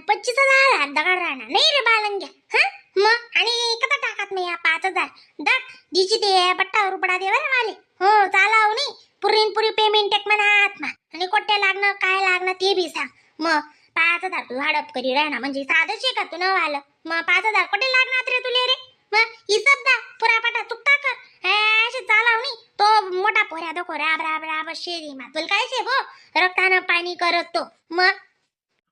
मला 25,000 दगड राहणार नाही रे बालंग्या. हा मग आणि कसा टाकात मी या 5,000 दग जिची ते पट्टा रुपडा दे बरं माले. हो चालाव नाही पुरी पेमेंट टेक म्हणा आत्मा आणि कोट्या लागणं काय लागणं ते बी सांग. मग 5,000 तू हडप करी राहणार म्हणजे साधंच आहे का तू न आलं. मग 5,000 कुठे लागणार रे तुले रे. मग हिसाब दा पुरापाटा चुकता कर असे चालाव नाही तो मोठा पोऱ्या दो राब राब राब शेरी मातुल काय शे गो रक्तानं पाणी करत तो. मग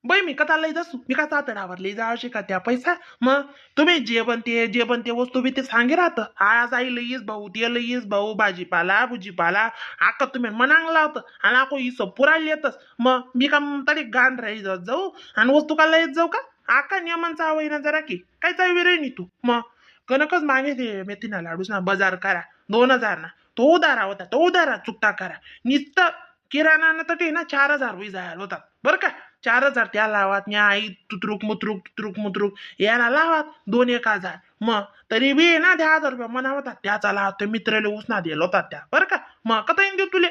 बाई मी कथा लई जासू मी का तातडावर लई जावशी का त्या पैसा. मग तुम्ही जे बनते वस्तू बी ते सांगे राहतं. आज आई लईच भाऊ ते लईच भाऊ भाजीपाला भुजीपाला आका तुम्ही मनांगला होतं आणि आको इस पुरायला येतच. मग मी का तरी गाण राही जाऊ आणि वस्तू का लईच जाऊ का आका नियमांचा आवय ना जरा की काय चावी रे नी तू. मग कनकच मागे ते मेथीना लाडूस ना बाजार करा 2,000 ना तो उदारा होता तो उदारा चुकता करा नुसतं किराणा तटे ना 4,000 रुपये जायला होतात बरं का. 4,000 त्या लावात न्या आई तुतरुक मुतरुक याला लावात 2,000 मग तरी बी ना 10,000 रुपये मना होतात त्याचा लाव ते मित्राला उसना दिला होतात त्या बरं का. मग कथा येईन देऊ तुले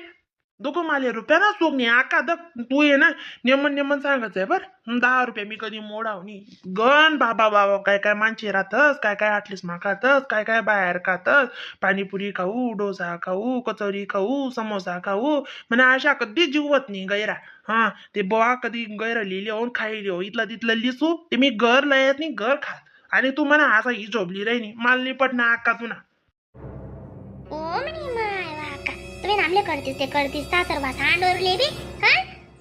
दोघं माले रुपया ना सोग नाही आका दक तू ये ना नेमन सांगायचंय बर 10 रुपये मी कधी मोडावनी गण बाबा काय काय माणसे राहतस काय काय आटलीस खातस काय काय बाहेर खातस पाणीपुरी खाऊ डोसा खाऊ कचोरी खाऊ समोसा खाऊ म्हणे अशा कधी जीवत नाही गैरा. हा ते बुवा कधी गैर लिहिले होऊन खायली हो इथलं तिथलं लिसू ते मी घर लयत नाही घर खात आणि तू म्हणा असा ही झोपली राही नाही माल निपट ना आका तू ना. ओ म्हणे माय वाका तुम्ही नामले करतीस ते करतीस सासरवा सांडोरले बी. हा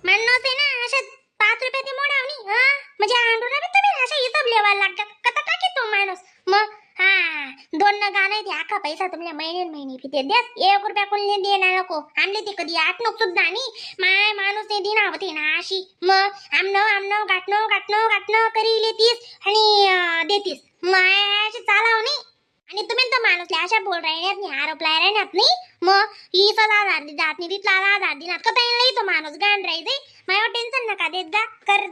म्हणणं ते ना अशा 5 रुपये ते मोडावनी. हा म्हणजे आंडोरा बी तुम्ही अशा हिसाब लेवायला लागतात कथा टाकी तो माणूस. मग हा 2 न गाणं ते आका पैसा तुमल्या महिने फिते द्यास 1 रुपया कोणी देणार नको आमले ते कधी 8 नक सुद्धा नाही माय माणूस ते दिना होते ना अशी. मग आमनो गाठनो करीले तीस आणि देतीस माय अशी चालाव नाही. आणि तुम्ही तर माणूसले अशा बोल राहण्यात नाही आरोप लाय राहण्यात नाही. मग ही 1,000 जात नाही तिथला 1,000 दिनात कथा येईल तो माणूस गाण राहायचे माझ्यावर टेन्शन नका देत जा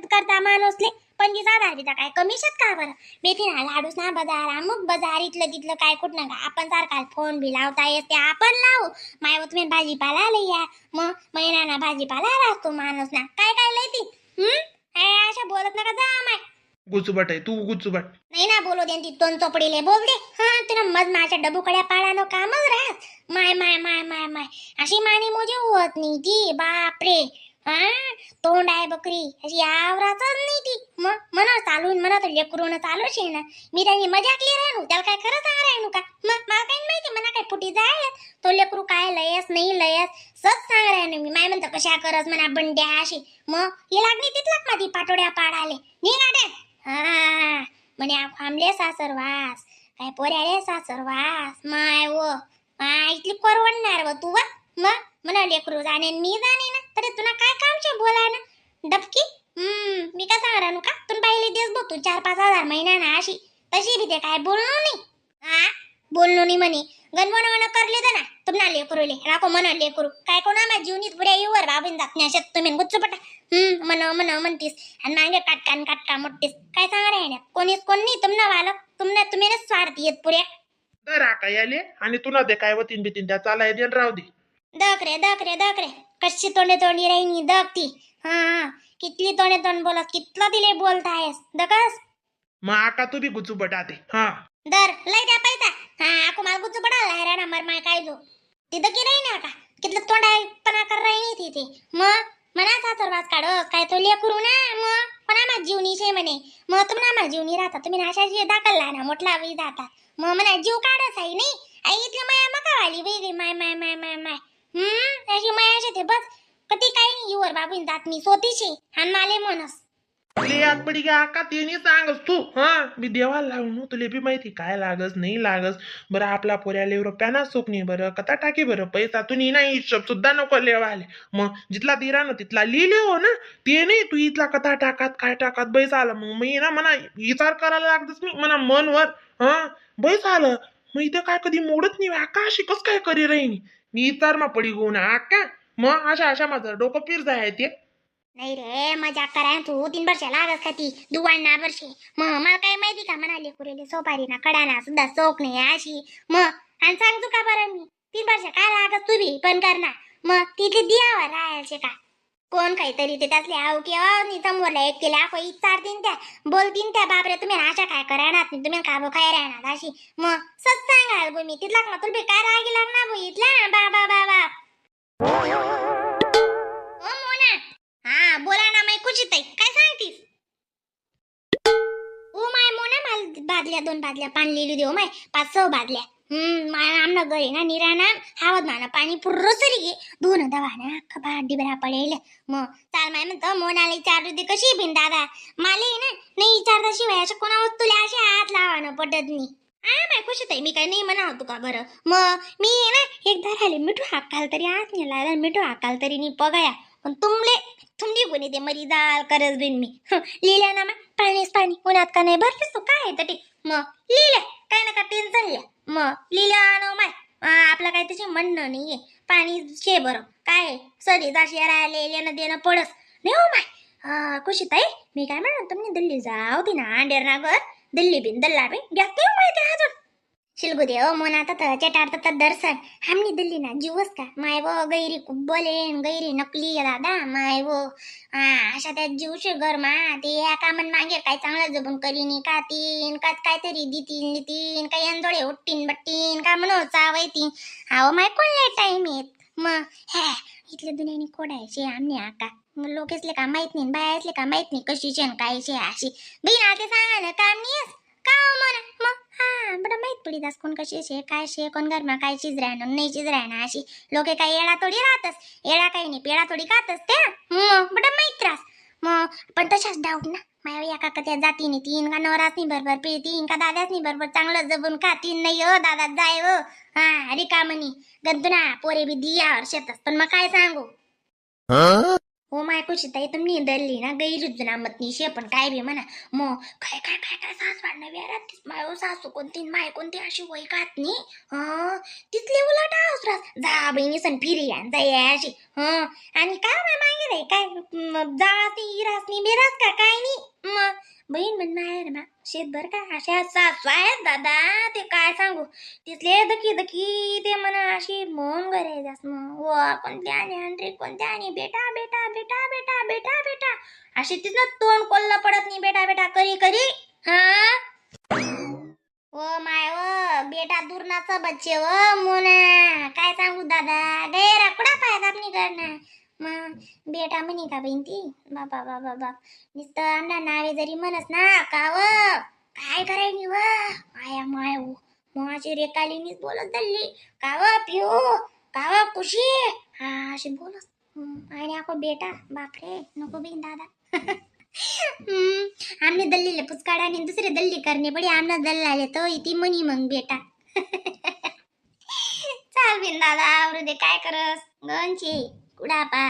करता माणूसले 25,000 दिता काय कमिशन का बरं. मेथी ना लाडूस ना बाजार अमुक बाजार इथलं तिथलं काय कुठं का आपण सारखा फोन बी लावता येत ते आपण लावू माय तुम्ही भाजीपाला लई या. मग महिना भाजीपाला राहतो माणूस ना काय काय लई ती अशा बोलत नका जा माय. गुचुबट आहे तू गुचुबट नाही ना बोलू दे ती दोन चोपडीले बोल दे. हा तुला मज माझ्या डबुकड्या पाळानो कामच राहत माय माय माय माय माय अशी मानी मोजे होत नाही ती बापरे. हा तोंड आहे बकरी अशी आवराच नाही ती. मग म्हणा चालून म्हणा तर लेकरून चालूच आहे ना मी त्यांनी मजा केली राहू त्याला काय खरं सांग राहू का. मग मला काही माहिती म्हणा काय फुटी जाय तो लेकरू काय लयस नाही लयस सच सांग राहू मी माय म्हणतो कशा करस म्हणा बंड्या अशी. मग हे लागली तिथलाच माझी पाटोड्या पाडाले निघाडे. हा म्हणे आमले सासरवास काय पोऱ्याले सासरवास माय व माय इथली परवडणार व तू व. मग म्हणा लेकरू जाणे मी जाणे ना तरी तुला काय कामचे बोला ना डबकी. मी का सांग राहू का तुला पाहिले देस बघ तू 4-5 हजार महिना ना अशी तशी बी ते काय बोललो नाही. हा बोललो नाही म्हणे गणवण करले तर ना तुम्हाला लेकरूले राखो म्हणा लेकरू काय कोणा माझ्या जीवनीत पुढे येऊवर बाबीन जात नाही अशात तुम्ही गुच्चपटा म्हणतीस आणि मागे काटका मोठीस काय सांगा राहण्या कोणीच कोण नाही तुम्हाला वालक तुम्ही स्वार्थी येत पुऱ्या. तर आका याले आणि तुला दे काय वतीन बितीन त्या चालाय दे राहू दे. दक रे कशी तोंडी राहिनी दक ती. हा कितली तोंड बोलत कितलं तिले बोलतायस दकस. मग आका तू बी गुचुबट आते. हा दर लय द्या पैसा. हा आको मला गुच्च पडाला हैराणा मर माय काय जो तिथं की राही ना का कितलं तोंड आहे पणा कर राही तिथे. मग म्हणा सासरवास काढ काय तो लेकरू ना मग पण आम्हा जीवनी शे म्हणे. मग तुम्ही आम्हा जीवनी राहता तुम्ही नाशाशी दाखलला ना मोठला वेळी जाता. मग म्हणा जीव काढच आहे नाही आई इथलं माया मकावाली वेगळी माय माय माय माय माय अशी मायाशी ते बस कधी काही नाही युवर बाबून जात मी स्वतीशी आणि माले म्हणस तुले याद पडी गे आका तेनी सांगस तू. हा मी देवाला लावून तुले बी माहिती काय लागस नाही लागस. बरं आपला पोऱ्याले रुपयाना सुख नाही बरं कथा टाकी बरं पैसा तू नाही हिशोब सुद्धा नको लेवाले. मग जिथला दिरा ना तिथला लिहिले हो ना ते नाही तू इथला कथा टाकात काय टाकात बैस आलं मग मी ना म्हणा विचार करायला लागतस मी म्हणा मनवर. हा बैस आलं मग इथं काय कधी मोडत नाही आका अशी कस काय करी राहीनी मी विचार मा पडी गो ना आका. मग अशा माझं डोकं पीर जाय ते. नाही रे मजा कराय तू 3 वर्ष लागत का ती दुवांना वर्षे. मग मला काय माहिती का म्हणाले कुरेले सोपारी ना कडाना सुद्धा चोक नाही अशी. मग आणि सांग तू का बरं मी 3 वर्ष काय लागत तुम्ही पण करणार मग तिथे दियावर राहायचे का. कोण काहीतरी ते त्यातले आव किंवा समोरला एक केला आपण विचारतीन त्या बोलतीन त्या बापरे तुम्ही अशा काय करणार तुम्ही काबो काय राहणार अशी मग सच सांगाल गो मी तिथला मग तुला काय रागी लागणार बघितला बाबा बाबा ओ मोना हा बोला ना माय कुचित काय सांगतीस ओ माय मोना मला बादल्या 2 बादल्या पाणी लिहिली देऊ माय 5-6 बादल्या आमना घरी ना निराणा हावत माना पाणी पुर्र सरी गे दोन दवाना अख्खा भाडी बरा पडेल मग चाल माय म्हणतो मोनाला विचारू दे कशी बिन दादा माले ना नाही विचारता शिवाय अशा कोणा वस्तूला अशा हात लावानं पटत नाही माय खुशीत आहे मी काय नाही म्हणा होतो का बरं मग मी ना एकदा राहिले मिठू हाकाल तरी आज नाही लागला मिठू हाकाल तरी नाही पगाया पण तुमली कोणी ते मरी जाल करस बिन मी लिहिल्या ना मग पाणीच पाणी उन्हात का नाही भरतेस तू काय आहे तटी मग लिहिल्या काय नका टेन्शन लिहा मग लिहिल्या माय आपलं काय त्याची म्हणणं नाहीये पाणी शे बरं काय सरी जाशी राहिले येणं देणं पडस नाही हो माय खुशीत आहे मी काय म्हणतो तुम्ही दिल्ली जाऊ ती ना अंडेर ना घर दिल्ली बिन दल्ला बिन घ्या ते माहिती अजून शिलगुदे ओ मोना तर चटाडता दर्शन हमनी दिल्ली ना जीवस का माय वो गैरी बोलेन गैरी नकली दादा माय वो अशा त्या जीवशे घर मा ते या कामन मागे काय चांगलं जपून करीन का तीन का काहीतरी देतीन काही अंजोळे उठतीन बट्टीन का म्हणून चावयतीन हाव माय कोणले टाइम येत मग हे इथल्या दुनियाने कोडायचे आमने आका लोक असले का माहित नाही बाया असले का माहित नाही कशीचे आणि कायचे अशी बहीण ते सांगा ना काम नाहीस का म्हणा मग बरं माहित पडी दास कोण कशी शे काय शे कोण घरमा काय चीज राहणं नाही चीज राहणं अशी लोके काही येळा तोडी राहतस येळा काही नाही पेळा तोडी खातस त्या बरं माहित त्रास मग पण तशाच डाऊट ना माझ्या या काका त्या जातीने तीन का नवरासनी बरोबर पिळतीन का दादासनी बरोबर चांगलं जपून खातीन नाही हो दादा जाय हो रिकामणी गंतुना पोरे बी दियावर शेतस पण मग काय सांगू हो माय कुचित आहे तुम्ही दल्ली ना गैरीच ना मत निशे पण काय बी म्हणा मग काय काय काय काय सास वाढणं वेळात माय सासू कोणती माय कोणती अशी वय खात नाही तिथले उलट आवसरास जा बहिणी सण फिरी जाय अशी आणि काय माय मागे नाही काय जा ती इरासनी बिरास का काय नाही मग बहीण म्हण माहेर ना शेतभर का अशा सासू आहेत दादा ते काय सांगू तिथले दकी ते म्हणा अशी मोन गरज मग व कोणत्या आणि हंड्री कोणत्या आणि बेटा बेटा बेटा बेटा बेटा बेटा अशी तिथं तोंड कोल्ला पडत नाही बेटा बेटा करी करी ओ माय व बेटा दुर्नाचा बच्चे व मोना काय सांगू दादा गैरा कुडा फायदा आपली करणार मग बेटा म्हणी का बहीण ती बाबा बाबा बाबा नुसतं आमना नावे जरी म्हणस ना का व काय करायनी व आया माय व माझी रेकालीनीच बोलत चालली का व पिऊ का व खुशी अशी बोलत आणि ako बेटा बापरे नको बहीण दादा आमने दल्लीले पुचकाडा आणि दुसरे दल्ली करणे पडी आमना दल्लाले तो इथे म्हणी मग बेटा चाल बिन दादा आवरू दे काय करस गंची कुडापा